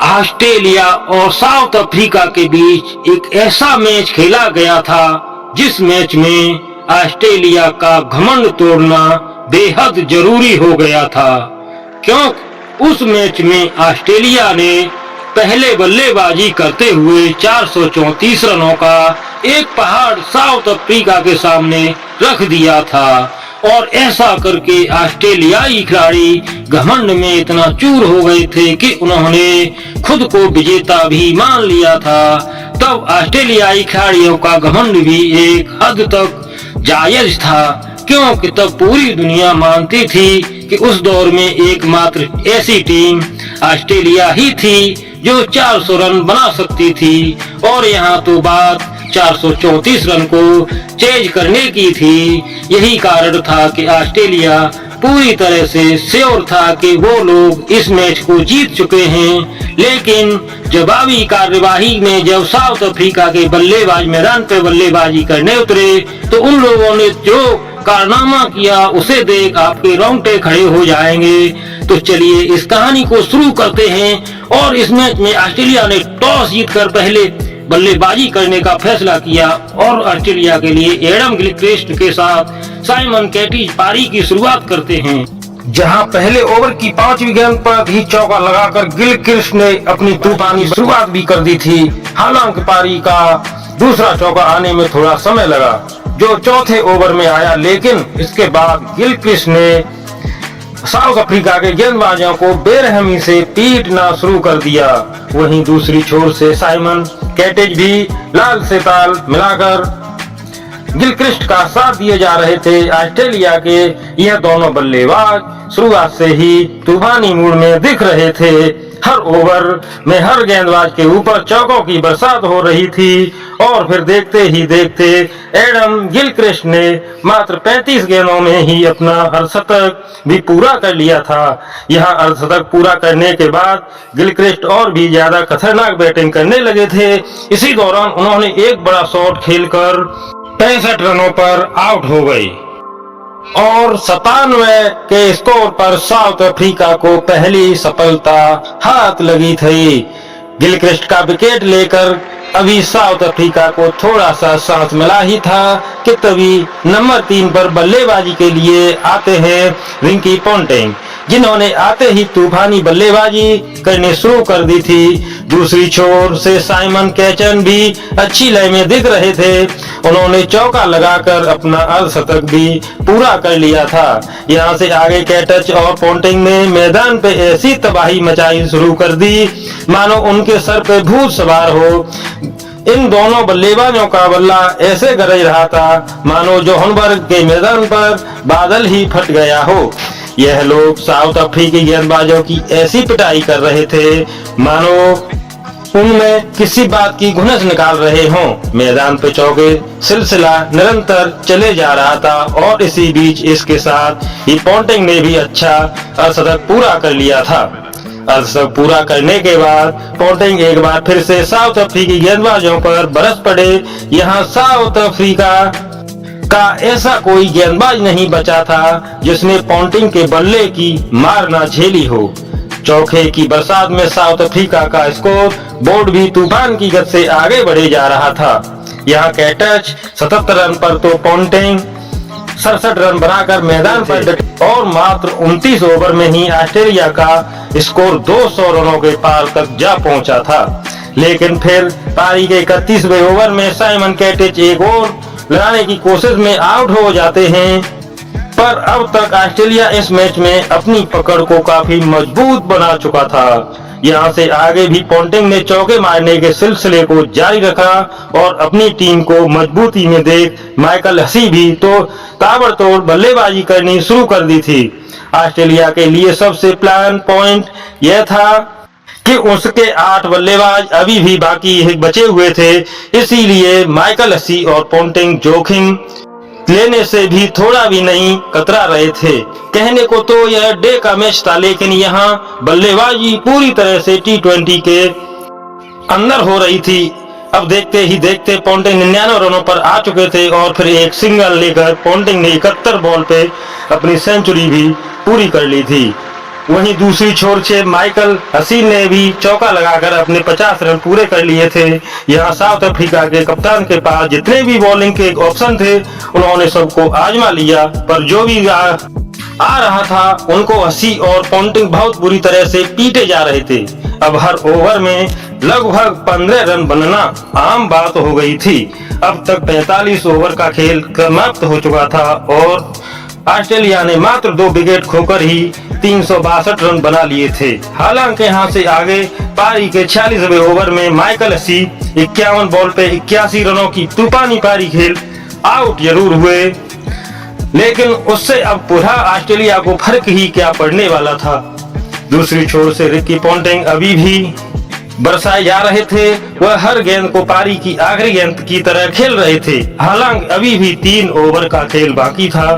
Australia और south Africa के बीच एक ऐसा मैच खेला गया था जिस मैच में ऑस्ट्रेलिया का घमंड तोड़ना बेहद जरूरी हो गया था, क्योंकि उस मैच में ऑस्ट्रेलिया ने पहले बल्लेबाजी करते हुए 434 रनों का एक पहाड़ साउथ अफ्रीका के सामने रख दिया था और ऐसा करके ऑस्ट्रेलियाई खिलाड़ी घमंड में इतना चूर हो गए थे कि उन्होंने खुद को विजेता भी मान लिया था। तब ऑस्ट्रेलियाई खिलाड़ियों का घमंड भी एक हद तक जायज था, क्योंकि तब पूरी दुनिया मानती थी कि उस दौर में एकमात्र ऐसी टीम ऑस्ट्रेलिया ही थी जो 400 रन बना सकती थी और यहाँ तो बात 434 रन को चेज करने की थी। यही कारण था कि ऑस्ट्रेलिया पूरी तरह से श्योर था कि वो लोग इस मैच को जीत चुके हैं, लेकिन जवाबी कार्यवाही में जब साउथ अफ्रीका के बल्लेबाज मैदान पे बल्लेबाजी करने उतरे तो उन लोगों ने जो कारनामा किया उसे देख आपके रोंगटे खड़े हो जाएंगे। तो चलिए इस कहानी को शुरू करते हैं। और इस मैच में ऑस्ट्रेलिया ने टॉस जीतकर पहले बल्लेबाजी करने का फैसला किया और ऑस्ट्रेलिया के लिए एडम गिलक्रिस्ट के साथ साइमन कैटिज पारी की शुरुआत करते हैं, जहां पहले ओवर की 5वीं गेंद पर ही चौका लगाकर गिलक्रिस्ट ने अपनी तूफानी शुरुआत भी कर दी थी। हालांकि पारी का दूसरा चौका आने में थोड़ा समय लगा, जो चौथे ओवर में आया, लेकिन इसके बाद गिलक्रिस्ट ने साउथ अफ्रीका के गेंदबाजों को बेरहमी से पीटना शुरू कर दिया। वहीं दूसरी छोर से साइमन कैटिज भी लाल से ताल मिलाकर गिलक्रिस्ट का साथ दिए जा रहे थे। ऑस्ट्रेलिया के यह दोनों बल्लेबाज शुरुआत से ही तूफानी मूड में दिख रहे थे। हर ओवर में हर गेंदबाज के ऊपर चौकों की बरसात हो रही थी और फिर देखते ही देखते एडम गिलक्रिस्ट ने मात्र 35 गेंदों में ही अपना अर्धशतक भी पूरा कर लिया था। यह अर्धशतक पूरा करने के बाद गिलक्रिस्ट और भी ज्यादा खतरनाक बैटिंग करने लगे थे। इसी दौरान उन्होंने एक बड़ा शॉट खेलकर 65 रनों पर आउट हो गए और 97 के स्कोर पर साउथ अफ्रीका को पहली सफलता हाथ लगी थी। गिलक्रिस्ट का विकेट लेकर अभी साउथ अफ्रीका को थोड़ा सा सांस मिला ही था कि तभी नंबर 3 पर बल्लेबाजी के लिए आते हैं रिंकी पोंटिंग, जिन्होंने आते ही तूफानी बल्लेबाजी करनी शुरू कर दी थी। दूसरी छोर से साइमन कैचन भी अच्छी लय में दिख रहे थे। उन्होंने चौका लगाकर अपना अर्धशतक भी पूरा कर लिया था। यहाँ से आगे कैटच और पोंटिंग ने मैदान पे ऐसी तबाही मचाई शुरू कर दी मानो उनके सर पे भूत सवार हो। इन दोनों बल्लेबाजों का बल्ला ऐसे गरज रहा था मानो जोहान्सबर्ग के मैदान पर बादल ही फट गया हो। यह लोग साउथ अफ्रीकी गेंदबाजों की ऐसी पिटाई कर रहे थे मानो उनमें किसी बात की घुनस निकाल रहे हों। मैदान पे चौके सिलसिला निरंतर चले जा रहा था और इसी बीच इसके साथ ही पोंटिंग ने भी अच्छा अर्धशतक पूरा कर लिया था। अर्धशतक पूरा करने के बाद पोंटिंग एक बार फिर से साउथ अफ्रीकी गेंदबाजों पर बरस पड़े। यहाँ साउथ अफ्रीका का ऐसा कोई गेंदबाज नहीं बचा था जिसने पोंटिंग के बल्ले की मार ना झेली हो। चौके की बरसात में साउथ अफ्रीका का स्कोर बोर्ड भी तूफान की गति से आगे बढ़े जा रहा था। यहाँ कैटच 77 रन पर तो पोंटिंग 67 रन बनाकर मैदान पर डटे और मात्र 29 ओवर में ही ऑस्ट्रेलिया का स्कोर 200 रनों के पार तक जा पहुंचा था। लेकिन फिर पारी के 31वें ओवर में साइमन कैटिज एक और लगाने की कोशिश में आउट हो जाते हैं, पर अब तक ऑस्ट्रेलिया इस मैच में अपनी पकड़ को काफी मजबूत बना चुका था। यहाँ से आगे भी पोंटिंग ने चौके मारने के सिलसिले को जारी रखा और अपनी टीम को मजबूती में देख माइकल हसी भी तो ताबड़तोड़ बल्लेबाजी करनी शुरू कर दी थी। ऑस्ट्रेलिया के लिए सबसे प्लान पॉइंट यह था कि उसके 8 बल्लेबाज अभी भी बाकी बचे हुए थे, इसीलिए माइकल हसी और पोंटिंग जोखिम लेने से भी थोड़ा भी नहीं कतरा रहे थे। कहने को तो यह डे का मैच था, लेकिन यहाँ बल्लेबाजी पूरी तरह से T20 के अंदर हो रही थी। अब देखते ही देखते पोंटिंग 99 रनों पर आ चुके थे और फिर एक सिंगल लेकर पोंटिंग ने 71 बॉल पे अपनी सेंचुरी भी पूरी कर ली थी। वहीं दूसरी छोर से माइकल हसीन ने भी चौका लगाकर अपने 50 रन पूरे कर लिए थे। यहाँ साउथ अफ्रीका के कप्तान के पास जितने भी बॉलिंग के ऑप्शन थे उन्होंने सबको आजमा लिया, पर जो भी आ रहा था उनको हसी और पॉन्टिंग बहुत बुरी तरह से पीटे जा रहे थे। अब हर ओवर में लगभग 15 रन बनना आम बात हो गई थी। अब तक 45 ओवर का खेल समाप्त हो चुका था और ऑस्ट्रेलिया ने मात्र 2 विकेट खोकर ही 362 रन बना लिए थे। हालांकि यहाँ से आगे पारी के 46वें ओवर में माइकल हसी 51 बॉल पे 81 रनों की तूफानी पारी खेल आउट जरूर हुए, लेकिन उससे अब पूरा ऑस्ट्रेलिया को फर्क ही क्या पड़ने वाला था। दूसरी छोर से रिकी पॉन्टिंग अभी भी बरसाए जा रहे थे। वह हर गेंद को पारी की आखिरी गेंद की तरह खेल रहे थे। हालांकि अभी भी 3 ओवर का खेल बाकी था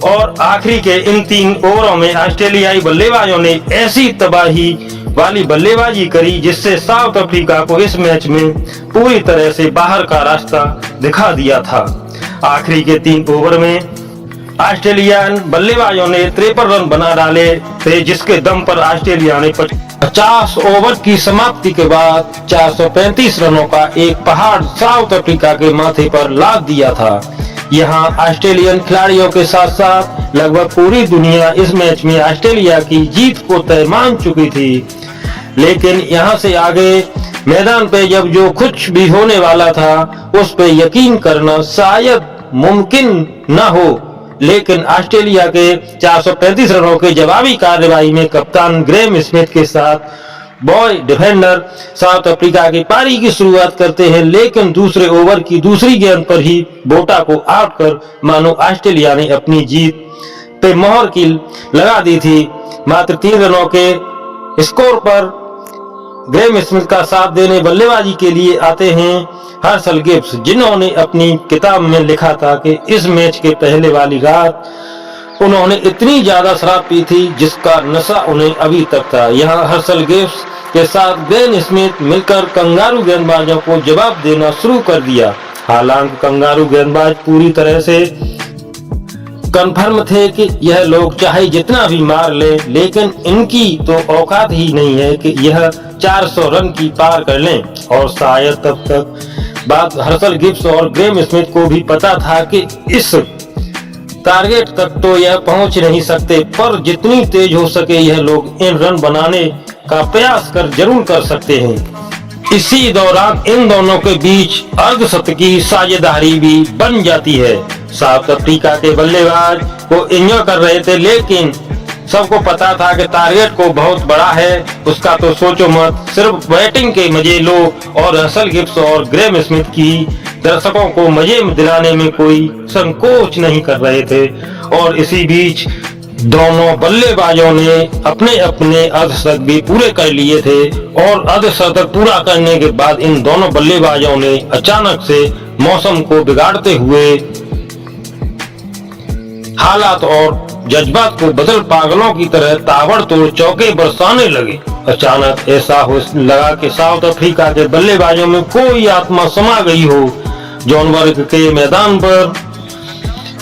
और आखिरी के इन 3 ओवरों में ऑस्ट्रेलियाई बल्लेबाजों ने ऐसी तबाही वाली बल्लेबाजी करी जिससे साउथ अफ्रीका को इस मैच में पूरी तरह से बाहर का रास्ता दिखा दिया था। आखिरी के 3 ओवर में ऑस्ट्रेलियन बल्लेबाजों ने 53 रन बना डाले थे, जिसके दम पर ऑस्ट्रेलिया ने 50 ओवर की समाप्ति के बाद 435 रनों का एक पहाड़ साउथ अफ्रीका के माथे पर लाद दिया था। यहाँ ऑस्ट्रेलियन खिलाड़ियों के साथ साथ लगभग पूरी दुनिया इस मैच में ऑस्ट्रेलिया की जीत को तय मान चुकी थी, लेकिन यहाँ से आगे मैदान पे जब जो कुछ भी होने वाला था उस पे यकीन करना शायद मुमकिन न हो। लेकिन ऑस्ट्रेलिया के 435 रनों के जवाबी कार्रवाई में कप्तान ग्रेम स्मिथ के साथ बॉय डिफेंडर साउथ अफ्रीका की पारी की शुरुआत करते हैं, लेकिन दूसरे ओवर की दूसरी गेंद पर ही बोटा को आउट कर मानो ऑस्ट्रेलिया ने अपनी जीत पे मोहर की लगा दी थी। मात्र 3 रनों के स्कोर पर ग्रेम स्मिथ का साथ देने बल्लेबाजी के लिए आते हैं हर्सल गिब्स, जिन्होंने अपनी किताब में लिखा था कि इस मैच के पहले वाली रात उन्होंने इतनी ज्यादा शराब पी थी जिसका नशा उन्हें अभी तक था। यहाँ हर्सल गिब्स के साथ ग्रेम स्मिथ मिलकर कंगारू गेंदबाजों को जवाब देना शुरू कर दिया। हालांकि कंगारू गेंदबाज पूरी तरह से कन्फर्म थे कि यह लोग चाहे जितना भी मार ले, लेकिन इनकी तो औकात ही नहीं है कि यह 400 रन की पार कर लें। और शायद तब तक बात हर्सल गिब्स और ग्रेम स्मिथ को भी पता था कि इस टारगेट तक तो यह पहुंच नहीं सकते, पर जितनी तेज हो सके यह लोग इन रन बनाने का प्रयास जरूर कर सकते हैं। इसी दौरान इन दोनों के बीच अर्धशतकी साझेदारी भी बन जाती है। साउथ अफ्रीका के बल्लेबाज को एंजॉय कर रहे थे, लेकिन सबको पता था कि टारगेट को बहुत बड़ा है, उसका तो सोचो मत। सिर्फ बैटिंग के मजे लो और हर्सल गिब्स और ग्रेम स्मिथ की दर्शकों को मजे दिलाने में कोई संकोच नहीं कर रहे थे। और इसी बीच दोनों बल्लेबाजों ने अपने अपने अर्धशतक भी पूरे कर लिए थे और अर्धशतक पूरा करने के बाद इन दोनों बल्लेबाजों ने अचानक से मौसम को बिगाड़ते हुए हालात और जज्बात को बदल पागलों की तरह ताबड़तोड़ चौके बरसाने लगे। अचानक ऐसा हो लगा कि साउथ अफ्रीका के बल्लेबाजों में कोई आत्मा समा गई हो। जोहान्सबर्ग के मैदान पर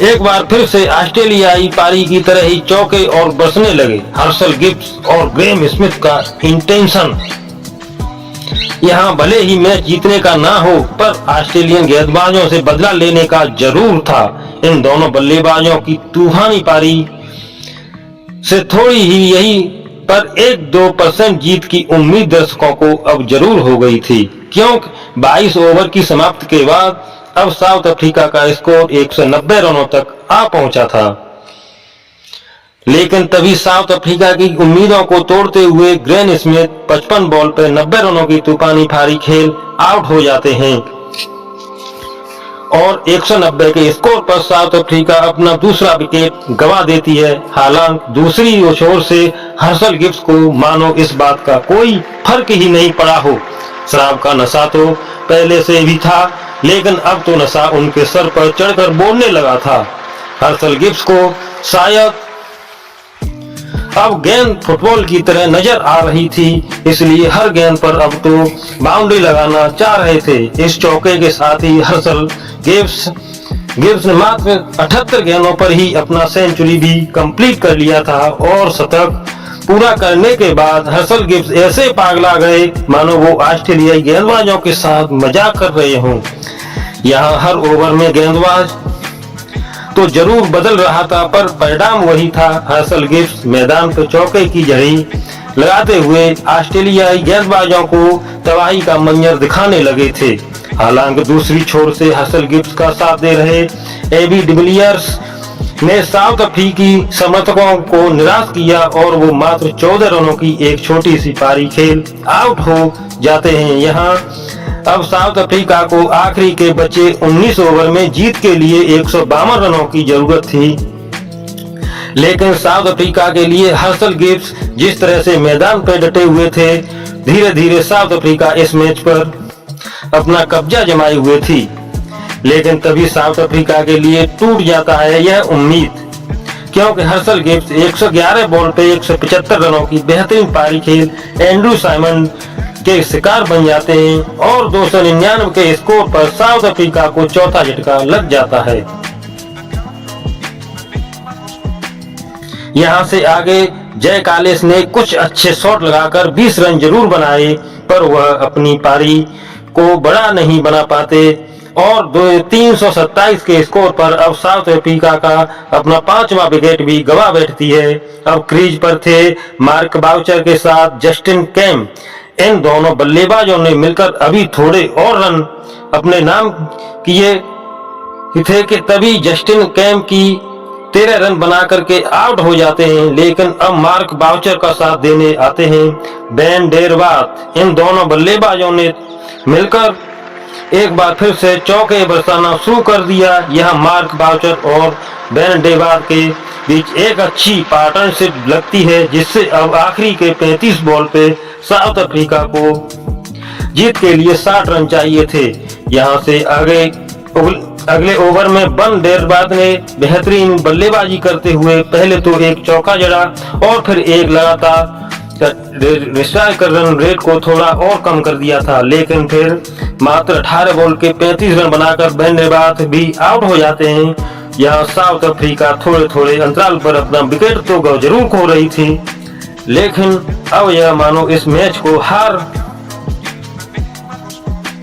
एक बार फिर से ऑस्ट्रेलियाई पारी की तरह ही चौके और बरसने लगे। हर्सल गिब्स और ग्रेम स्मिथ का इंटेंशन यहाँ भले ही मैच जीतने का ना हो, पर ऑस्ट्रेलियन गेंदबाजों से बदला लेने का जरूर था। इन दोनों बल्लेबाजों की तूफानी पारी से थोड़ी ही यही पर 1-2% जीत की उम्मीद दर्शकों को अब जरूर हो गई थी, क्योंकि 22 ओवर की समाप्ति के बाद अब साउथ अफ्रीका का स्कोर 190 रनों तक आ पहुंचा था। लेकिन तभी साउथ अफ्रीका की उम्मीदों को तोड़ते हुए ग्रेम स्मिथ 55 बॉल पर 90 रनों की तूफानी पारी खेल आउट हो जाते हैं और 190 के स्कोर पर साउथ अफ्रीका अपना दूसरा विकेट गंवा देती है। हालांकि दूसरी ओर से हर्सल गिब्स को मानो इस बात का कोई फर्क ही नहीं पड़ा हो। शराब का नशा तो पहले से भी था, लेकिन अब तो नशा उनके सर पर चढ़कर बोलने लगा था। हर्सल गिब्स को शायद अब गेंद फुटबॉल की तरह नजर आ रही थी, इसलिए हर गेंद पर अब तो बाउंड्री लगाना चाह रहे थे। इस चौके के साथ ही हर्सल गिब्स ने मात्र 78 गेंदों पर ही अपना सेंचुरी भी कंप्लीट कर लिया था और शतक पूरा करने के बाद हर्षल गिब्स ऐसे पागला गए मानो वो ऑस्ट्रेलियाई गेंदबाजों के साथ मजाक कर रहे हों। यहाँ हर ओवर में गेंदबाज तो जरूर बदल रहा था, पर परिणाम वही था। हर्षल गिब्स मैदान पर चौके की जड़ी लगाते हुए ऑस्ट्रेलियाई गेंदबाजों को तबाही का मंजर दिखाने लगे थे। हालांकि दूसरी छोर से हर्षल गिब्स का साथ दे रहे एबी डिविलियर्स ने साउथ अफ्रीकी समर्थकों को निराश किया और वो मात्र 14 रनों की एक छोटी सी पारी खेल आउट हो जाते हैं। यहाँ अब साउथ अफ्रीका को आखिरी के बचे 19 ओवर में जीत के लिए 152 रनों की जरूरत थी, लेकिन साउथ अफ्रीका के लिए हर्षल गिब्स जिस तरह से मैदान पर डटे हुए थे, धीरे धीरे साउथ अफ्रीका इस मैच पर अपना कब्जा जमाए हुए थी। लेकिन तभी साउथ अफ्रीका के लिए टूट जाता है यह उम्मीद, क्योंकि हर्षल गिब्स 111 बॉल पे 175 रनों की बेहतरीन पारी खेल एंड्रू साइमन के शिकार बन जाते हैं और 299 के स्कोर पर साउथ अफ्रीका को चौथा झटका लग जाता है। यहां से आगे जय कालेस ने कुछ अच्छे शॉट लगाकर 20 रन जरूर बनाए, पर वह अपनी पारी को बड़ा नहीं बना पाते और 327 के स्कोर पर अब साउथ अफ्रीका का अपना 5वां विकेट भी गवा बैठती है। अब क्रीज पर थे मार्क बाउचर के साथ जस्टिन कैम। इन दोनों बल्लेबाजों ने मिलकर अभी थोड़े और रन अपने नाम किए थे कि तभी जस्टिन कैम की 13 रन बना करके आउट हो जाते हैं। लेकिन अब मार्क बाउचर का साथ देने आते हैं बेन डेरवाथ। इन दोनों बल्लेबाजों ने मिलकर एक बार फिर से चौके बरसाना शुरू कर दिया। यह मार्क बाउचर और बेन डेरवाथ के बीच एक अच्छी पार्टनरशिप लगती है, जिससे अब आखिरी के 35 बॉल पे साउथ अफ्रीका को जीत के लिए 60 रन चाहिए थे। यहां से आगे अगले ओवर में बेन डेरवाथ ने बेहतरीन बल्लेबाजी करते हुए पहले तो एक चौका जड़ा और फिर एक लगातार स्ट्राइक रन रेट को थोड़ा और कम कर दिया था, लेकिन फिर मात्र 18 बॉल के 35 रन बनाकर बेन डेरवाथ भी आउट हो जाते हैं। यहाँ साउथ अफ्रीका थोड़े थोड़े अंतराल पर अपना विकेट तो जरूर खो रही थी, लेकिन अब यह मानो इस मैच को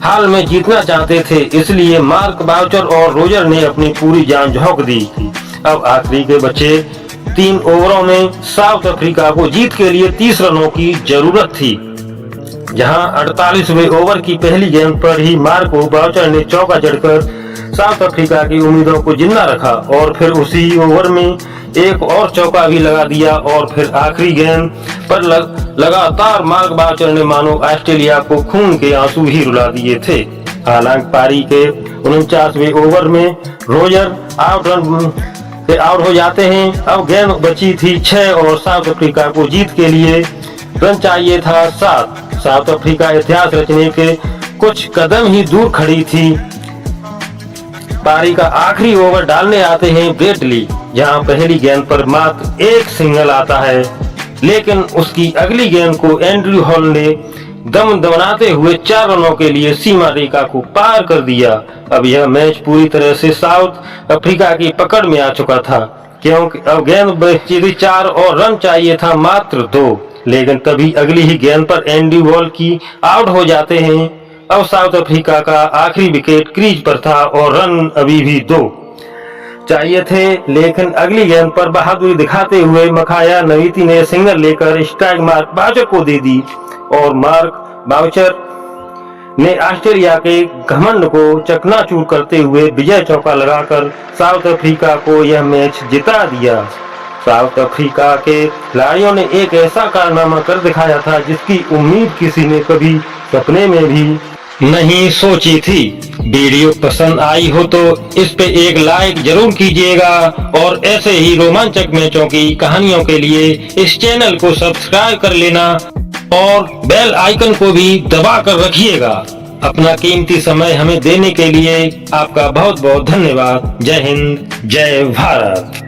हाल में जीतना चाहते थे, इसलिए मार्क बाउचर और रोजर ने अपनी पूरी जान झोंक दी थी। अब आखिरी के बचे 3 ओवरों में साउथ अफ्रीका को जीत के लिए 30 रनों की जरूरत थी। जहां 48वें ओवर की पहली गेंद पर ही मार्क बाउचर ने चौका जड़कर साउथ अफ्रीका की उम्मीदों को जिंदा रखा और फिर उसी ओवर में एक और चौका भी लगा दिया और फिर आखिरी गेंद पर लगातार मार्क बाउचर ने मानो ऑस्ट्रेलिया को खून के आंसू ही रुला दिए थे। हालांकि पारी के 49वें ओवर में रोजर आउट हो जाते हैं। अब गेंद बची थी 6 और साउथ अफ्रीका को जीत के लिए रन चाहिए था 7। साउथ अफ्रीका इतिहास रचने के कुछ कदम ही दूर खड़ी थी। पारी का आखिरी ओवर डालने आते हैं ब्रेट ली, जहां पहली गेंद पर मात्र एक सिंगल आता है, लेकिन उसकी अगली गेंद को एंड्रू हॉल ने दम दमनाते हुए 4 रनों के लिए सीमा रेखा को पार कर दिया। अब यह मैच पूरी तरह से साउथ अफ्रीका की पकड़ में आ चुका था, क्योंकि अब गेंद बची थी 4 और रन चाहिए था मात्र 2, लेकिन तभी अगली ही गेंद पर एंडी वॉल की आउट हो जाते हैं। अब साउथ अफ्रीका का आखिरी विकेट क्रीज पर था और रन अभी भी 2 चाहिए थे, लेकिन अगली गेंद पर बहादुरी दिखाते हुए मखाया नवीती ने सिंगल लेकर स्ट्राइक मार्क बाउचर को दे दी और मार्क बाउचर ने ऑस्ट्रेलिया के घमंड को चकनाचूर करते हुए विजय चौका लगाकर साउथ अफ्रीका को यह मैच जिता दिया। साउथ अफ्रीका के खिलाड़ियों ने एक ऐसा कारनामा कर दिखाया था जिसकी उम्मीद किसी ने कभी सपने में भी नहीं सोची थी। वीडियो पसंद आई हो तो इस पे एक लाइक जरूर कीजिएगा और ऐसे ही रोमांचक मैचों की कहानियों के लिए इस चैनल को सब्सक्राइब कर लेना और बेल आइकन को भी दबा कर रखिएगा। अपना कीमती समय हमें देने के लिए आपका बहुत बहुत धन्यवाद। जय हिंद, जय भारत।